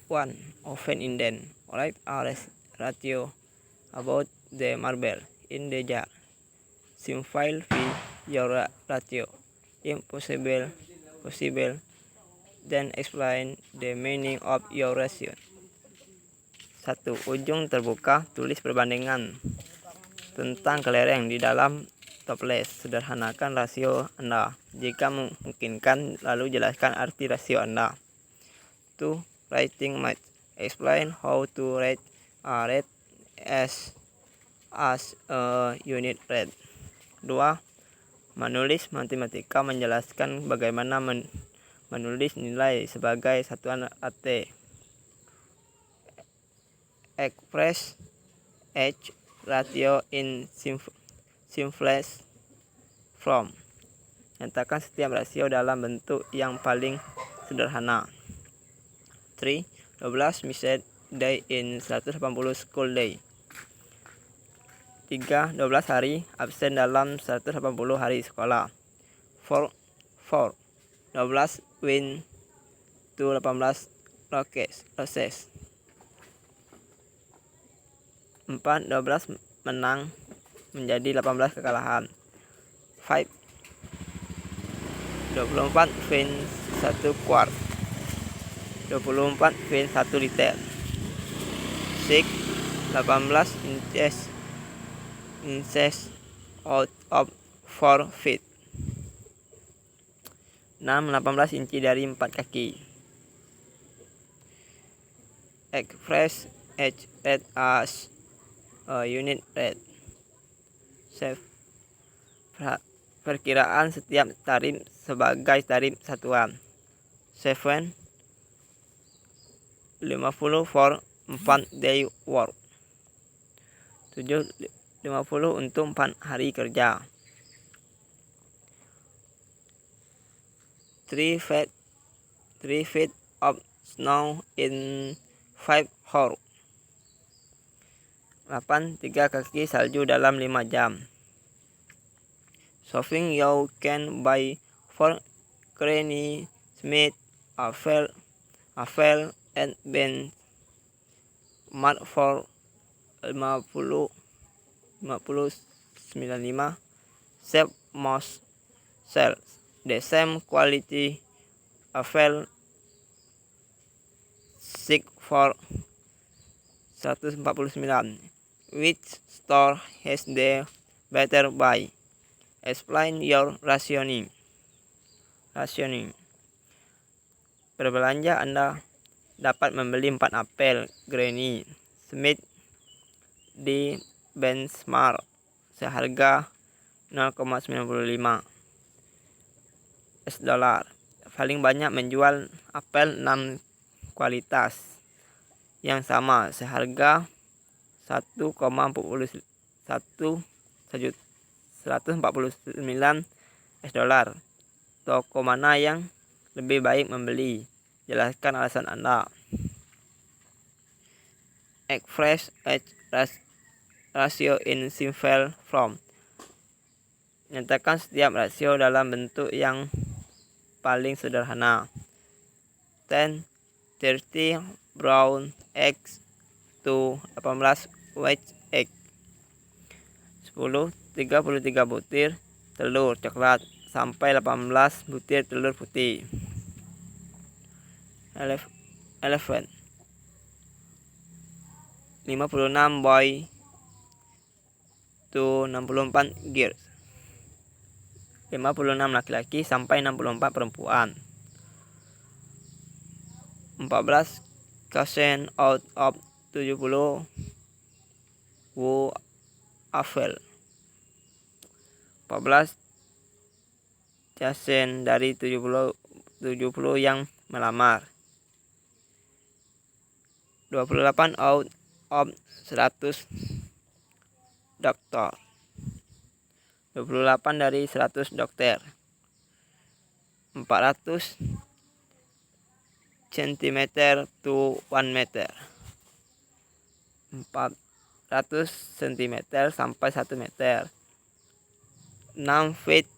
one often indent, alright, a ratio about the marble in the jar. Simplify your ratio. Impossible, possible. Then explain the meaning of your ratio. 1. Ujung terbuka, tulis perbandingan tentang kelereng di dalam toples. Sederhanakan rasio Anda. Jika memungkinkan, lalu jelaskan arti rasio Anda. 2. Writing math. Explain how to write a rate as a unit rate. 2. Menulis matematika. Menjelaskan bagaimana menulis nilai sebagai satuan AT. Express each ratio in simplest form. Nyatakan setiap rasio dalam bentuk yang paling sederhana. 3. 12 missed day in 180 school day. 3. 12 hari absen dalam 180 hari sekolah. 4. 12 win to 18 losses. 4. 12 menang menjadi 18 kekalahan. 5. 24 win 1 quart. 24 win 1 liter. 6. 18 inches out of 4 feet. 6. 18 inci dari 4 kaki. Express each rate as a unit rate. 7. Perkiraan setiap tarif sebagai tarif satuan. 7. 50 for 4 day work. 7. 50 untuk 4 hari kerja. 3 feet of snow in 5 hours. 8. 3 kaki salju dalam 5 jam. Shopping you can buy for Granny Smith, Apple and Ben Mark for 50.95. Save most sales. The same quality Apple 6 for 149. Which store has the better buy? Explain your rationing. Berbelanja Anda dapat membeli 4 apel Granny Smith di Benchmark seharga 0,95 $. Paling banyak menjual apel 6 kualitas yang sama seharga 149 $. Toko mana yang lebih baik membeli? Jelaskan alasan Anda. Express each ratio in simple form. Nyatakan setiap rasio dalam bentuk yang paling sederhana. 10. 30 brown eggs to 18 white egg. 10. 33 butir telur coklat sampai 18 butir telur putih. 11. 56 boy to 64 girls. 56 laki-laki sampai 64 perempuan. 14 cousin out of 70 who apple. 14 cousin dari 70 yang melamar. 28 out of 100 dokter. 28 dari 100 dokter. 400 cm to 1 meter. 400 cm sampai 1 meter. 6 feet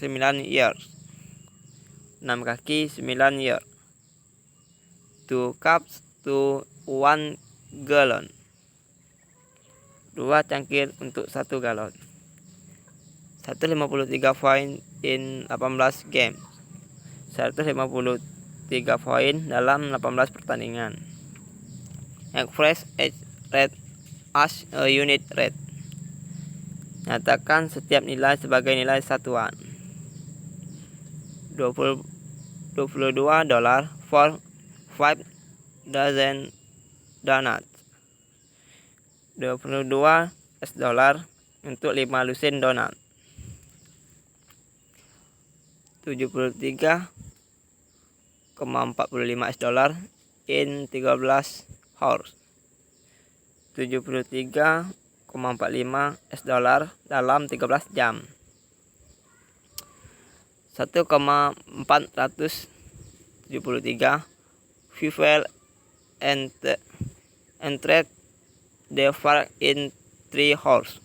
9 years. 6 kaki 9 years. 2 cups to 1 gallon. 2 cangkir untuk 1 galon. 153 poin in 18 game. 153 poin dalam 18 pertandingan. Express each rate as a unit rate. Nyatakan setiap nilai sebagai nilai satuan. $22 for 5 dozen donuts. 22 $, untuk 5 lusin donat. 73,45 $, in 13 hours. 73,45 $, dalam 13 jam. 1,473 people entered the park in 3 hours.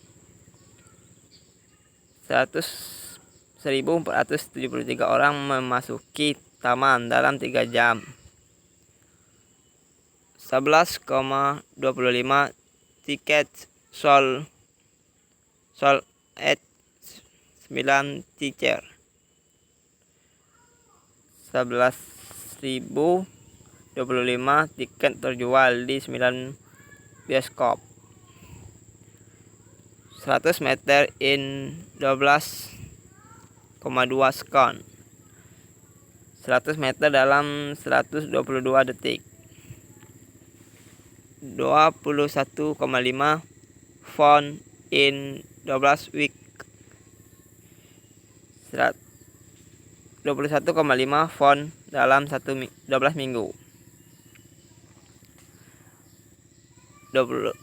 1.473 orang memasuki taman dalam 3 jam. 11,25 tickets sold at 9 teacher. 11.025 tiket terjual di 9 bioskop. 100 meter in 12,2 second. 100 meter dalam 122 detik. 21,5 pound in 12 week. 21,5 pound dalam 12 minggu. 20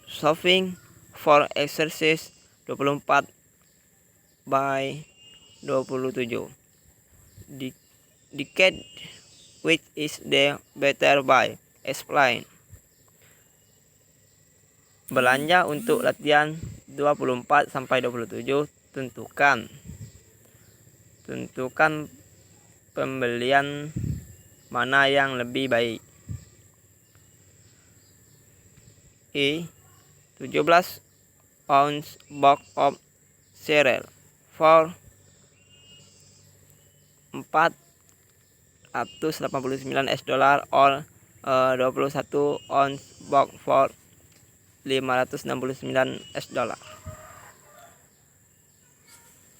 Shopping for exercise 24 by 27. Decade which is the better by. Explain. Belanja untuk latihan 24 sampai 27. Tentukan pembelian mana yang lebih baik. 17 ounce box of cereal for $489 or 21 ounce box for $569.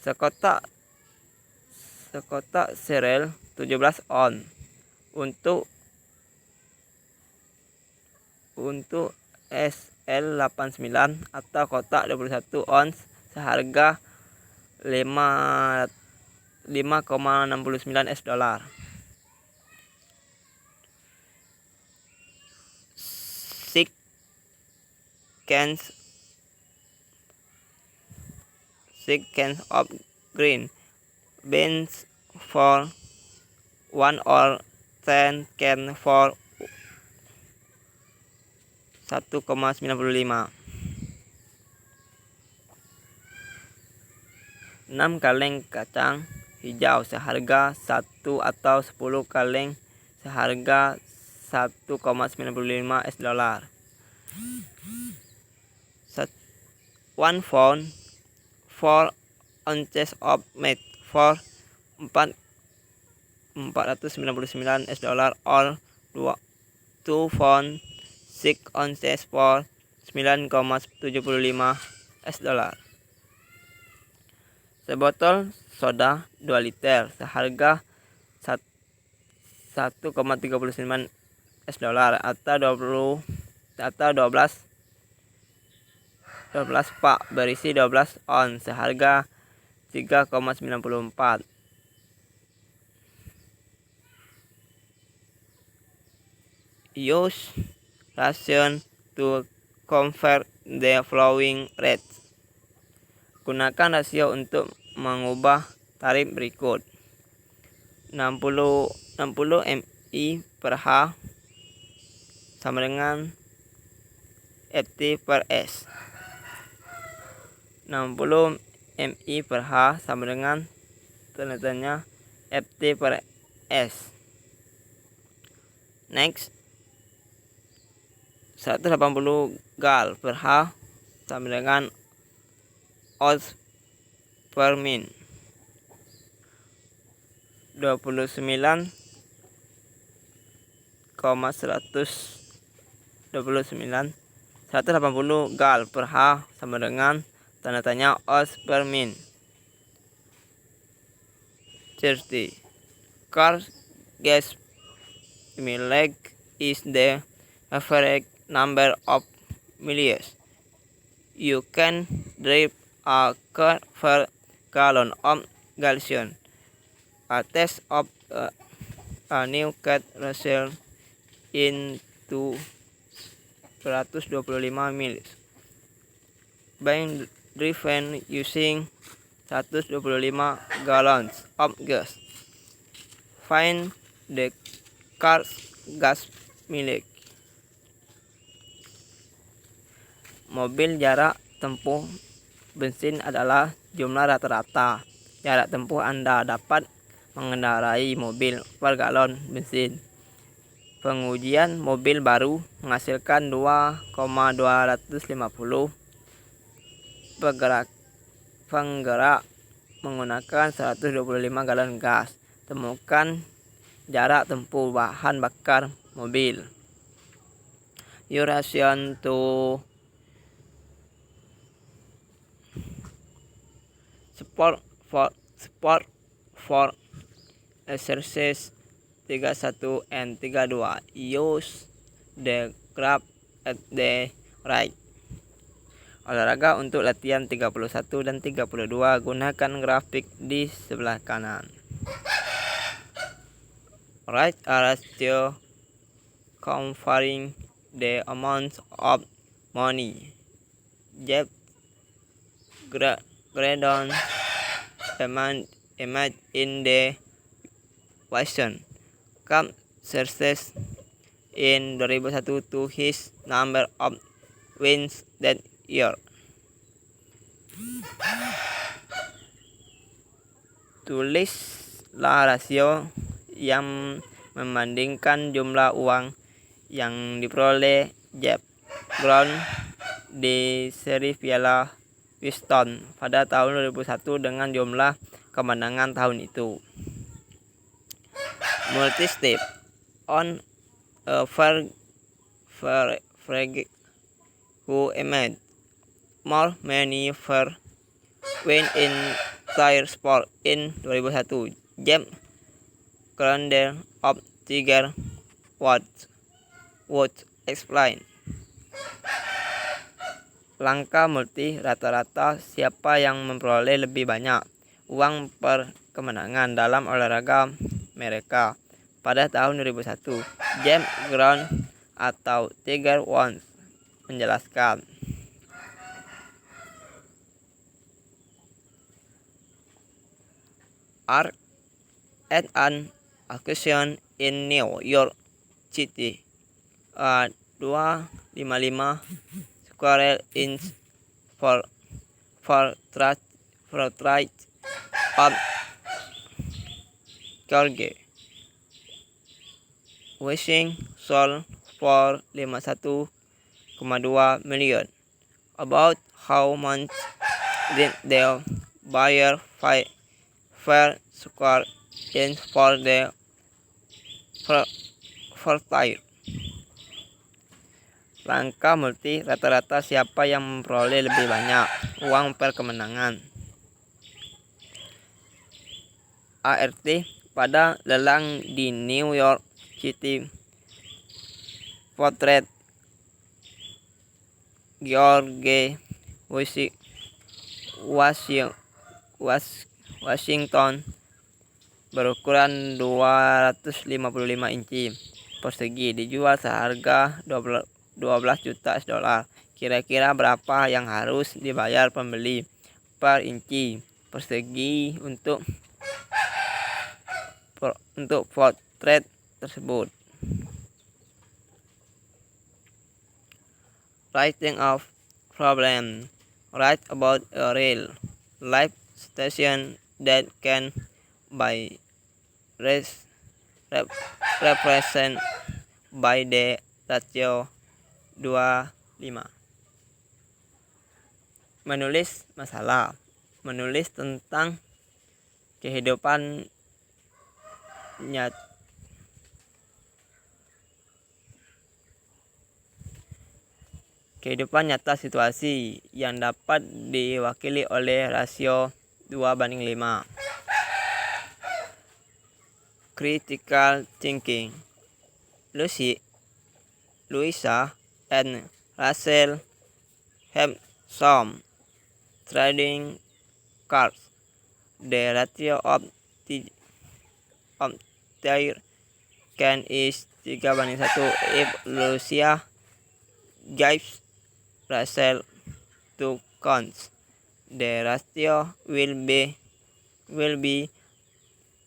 Sekotak cereal 17 ounce untuk SL89 atau kotak 21 ounce seharga $5,69. 6 cans of green beans for 1 or 10 can for $1,95. 6 kaleng kacang hijau seharga 1 atau 10 kaleng seharga $1,95. 1 pound 4 ounces of meat for $499 or 2 pound 6 ounces for $9,75. Sebotol soda 2 liter seharga $1,39 atau 12 pak berisi 12 ounce seharga $3,94. Use ration to convert the following rates. Gunakan rasio untuk mengubah tarif berikut. 60 ml per H sama dengan FT per S. 60 MI per H sama dengan tanda FT per S. Next, 180 gal per H sama dengan oz per min. 29,129 180 gal per H sama dengan tanda tanya oz per min. 30. Car gas mileage is the average number of miles you can drive a car per gallon of gasoline. A test of a new car result in 225 miles. Being driven using 125 gallons of gas. Find the car's gas mileage. Mobil jarak tempuh bensin adalah jumlah rata-rata jarak tempuh Anda dapat mengendarai mobil per galon bensin. Pengujian mobil baru menghasilkan 2,250 penggerak menggunakan 125 galon gas. Temukan jarak tempuh bahan bakar mobil. Duration to sport for exercise 31 and 32. Use the graph at the right. Olahraga untuk latihan 31 dan 32, gunakan grafik di sebelah kanan. Write a ratio comparing the amount of money Jeff Gordon earned in the question. Come success in 2001 to his number of wins that year. Tulislah rasio yang membandingkan jumlah uang yang diperoleh Jeff Brown di seri Piala Winston pada tahun 2001 dengan jumlah kemenangan tahun itu. Multi-step on a frag who made more money per win in tire sport in 2001. James Crandall of Tiger Woods would explain. Langkah multi rata-rata siapa yang memperoleh lebih banyak uang per kemenangan dalam olahraga mereka pada tahun 2001. James Brown atau Tiger Woods menjelaskan. Art at an occasion in New York City. 255 square inch for portrait of George Washington sold for 51,2 million. About how much did the buyer per square inch for the portrait? Langkah multi rata-rata siapa yang memperoleh lebih banyak uang per kemenangan. ART pada lelang di New York City potret George Washington berukuran 255 inci persegi dijual seharga 12 juta $. Kira-kira berapa yang harus dibayar pembeli per inci persegi untuk potret tersebut? Writing of problem. Write about a real live station that can by represent by the ratio 25. Menulis masalah, menulis tentang kehidupan nyata situasi yang dapat diwakili oleh rasio 2:5. Critical thinking. Louisa and Russell have some trading cards. The ratio of their can is 3:1. If Lucia gives Russell 2 coins, the ratio will be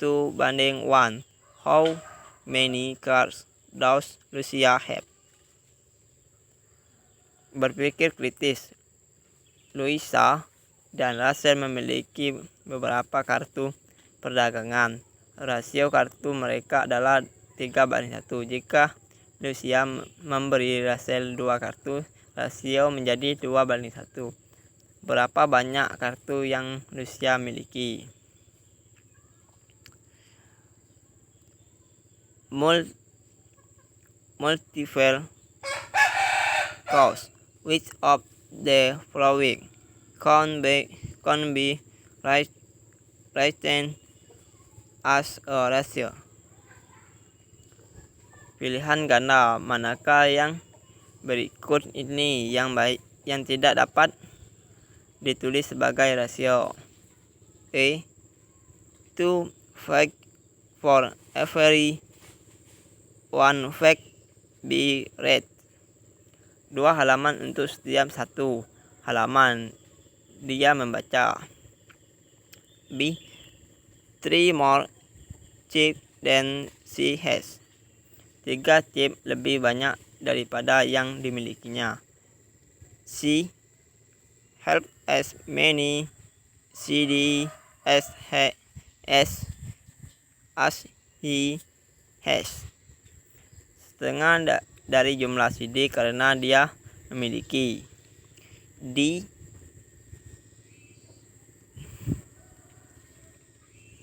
2:1. How many cards does Lucia have? Berpikir kritis. Louisa dan Russell memiliki beberapa kartu perdagangan. Rasio kartu mereka adalah 3:1. Jika Lucia memberi Russell 2 kartu, rasio menjadi 2:1. Berapa banyak kartu yang Lucia miliki? Multiple cause. Which of the following can be written as a ratio? Pilihan ganda manakah yang berikut ini yang tidak dapat ditulis sebagai rasio? A. 2 facts for every 1 fact be read. 2 halaman untuk setiap 1 halaman dia membaca. B. 3 more chips than she has. 3 chip lebih banyak daripada yang dimilikinya. C. Help as many CD as he has. Setengah dari jumlah CD karena dia memiliki. D.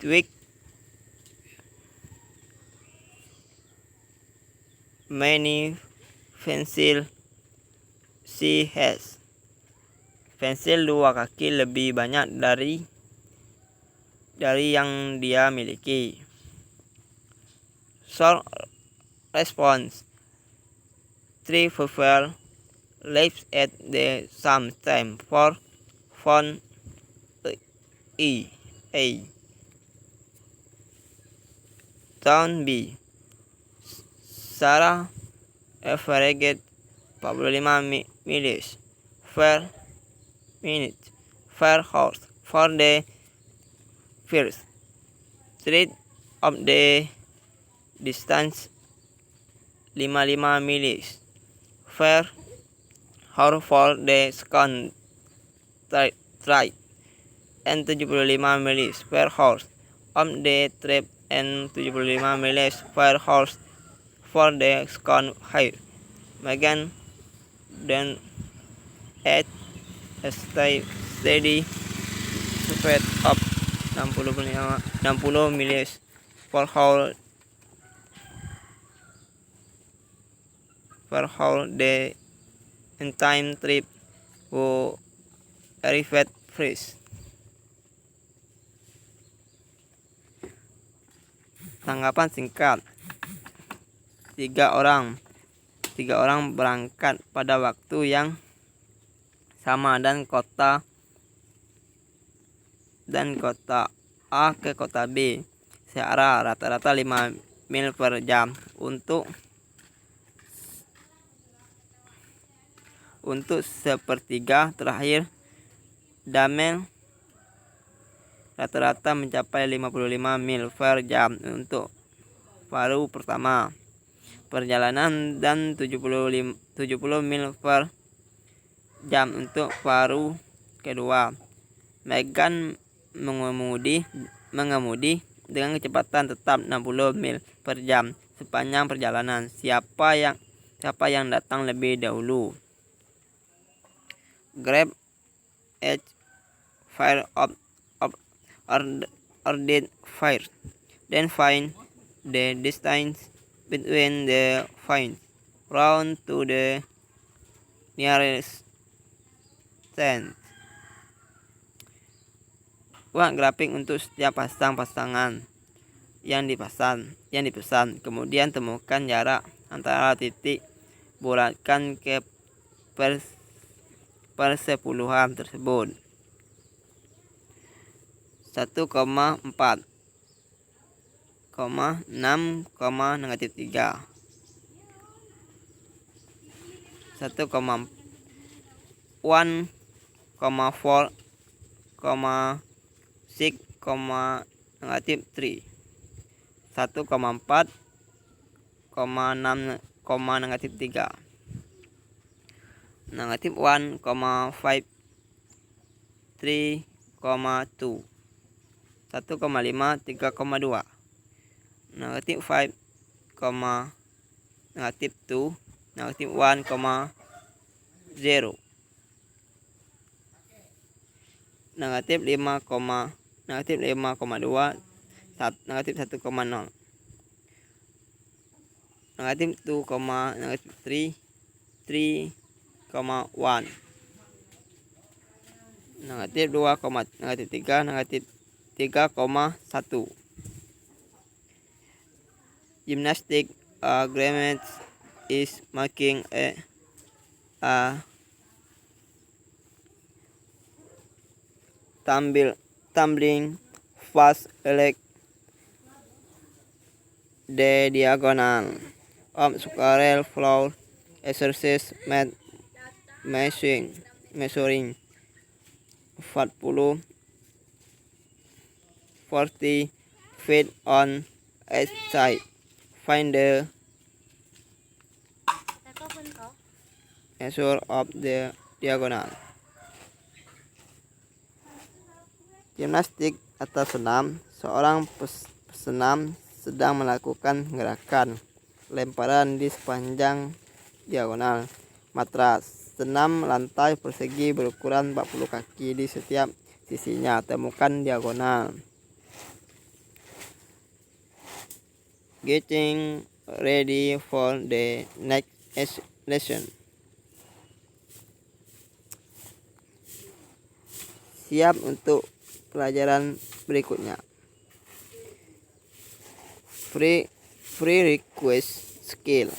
Tweak many pencil she has. Pensil 2 kaki lebih banyak dari yang dia miliki. Short response. 3 people live at the same time for phone A. Town B. Sarah averaged 45 minutes per horse for the first third of the distance, 55 minutes per hour for the second trip, and 75 minutes per horse on the trip, and 75 minutes per horse for the second hire. Megan then at a steady speed of 60 miles per hour the entire trip who arrived first. Tanggapan singkat. Tiga orang berangkat pada waktu yang sama dan kota A ke kota B searah rata-rata 5 mil per jam. Untuk sepertiga terakhir damel rata-rata mencapai 55 mil per jam untuk paruh pertama perjalanan dan 70 mil per jam untuk paruh kedua. Megan mengemudi dengan kecepatan tetap 60 mil per jam sepanjang perjalanan. Siapa yang datang lebih dahulu? Grab each fire of ordered fire, then find the distance between the fires. Run to the nearest stand. Buat grafik untuk setiap pasangan yang dipesan. Kemudian temukan jarak antara titik. Bulatkan ke persepuluhan tersebut. 1,4, 6, -3. 1,1, 4, 6, -3. 1,4, 6, -3. -1,5, 3,2. 1,5, 3,2. -5, -2. -1,0. -5,2. -1,0. -2,3, 3,1. -3,1. Gymnastic agreement is making a tumbling fast along the diagonal of square floor. Exercise measuring 40 feet on each side. Find the measure of the diagonal. Gimnastik atau senam. Seorang pesenam sedang melakukan gerakan lemparan di sepanjang diagonal matras. Senam lantai persegi berukuran 40 kaki di setiap sisinya. Temukan diagonal. Getting ready for the next lesson. Siap untuk pelajaran berikutnya. Prerequisite skill.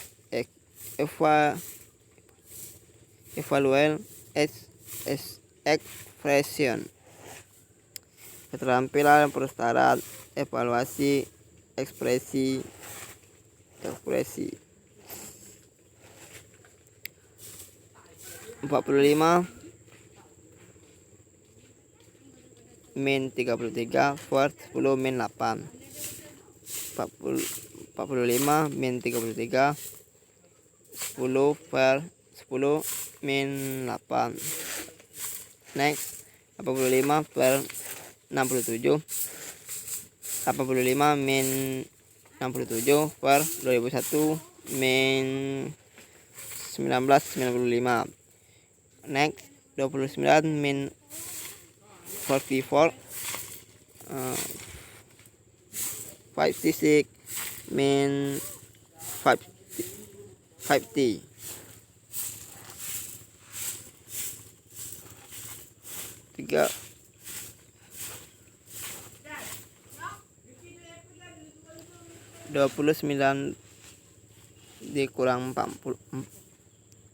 Evaluate expression. Keterampilan persyarat evaluasi ekspresi. 45 min 33 per 10 min 8. 45 min 33 10 per 10 min 8. Next, 85 per 67. 85 min 67 per 2001 min 1995. Next, 29 min 44 56 min 50. 29 dikurang 40.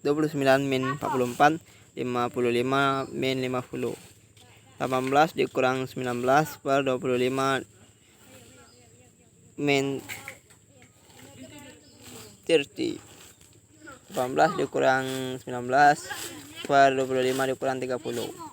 29 min 44. 55 min 50. 18 dikurang 19 per 25 min 30. 18 dikurang 19 per 25 dikurang 30.